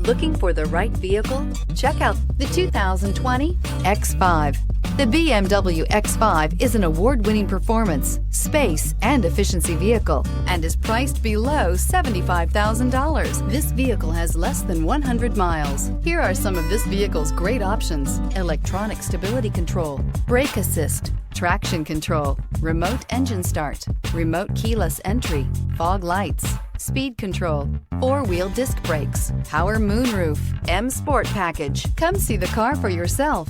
Looking for the right vehicle? Check out the 2020 X5. The BMW X5 is an award-winning performance, space, and efficiency vehicle and is priced below $75,000. This vehicle has less than 100 miles. Here are some of this vehicle's great options: electronic stability control, brake assist, traction control, remote engine start, remote keyless entry, fog lights, speed control, four-wheel disc brakes, power moonroof, M Sport package. Come see the car for yourself.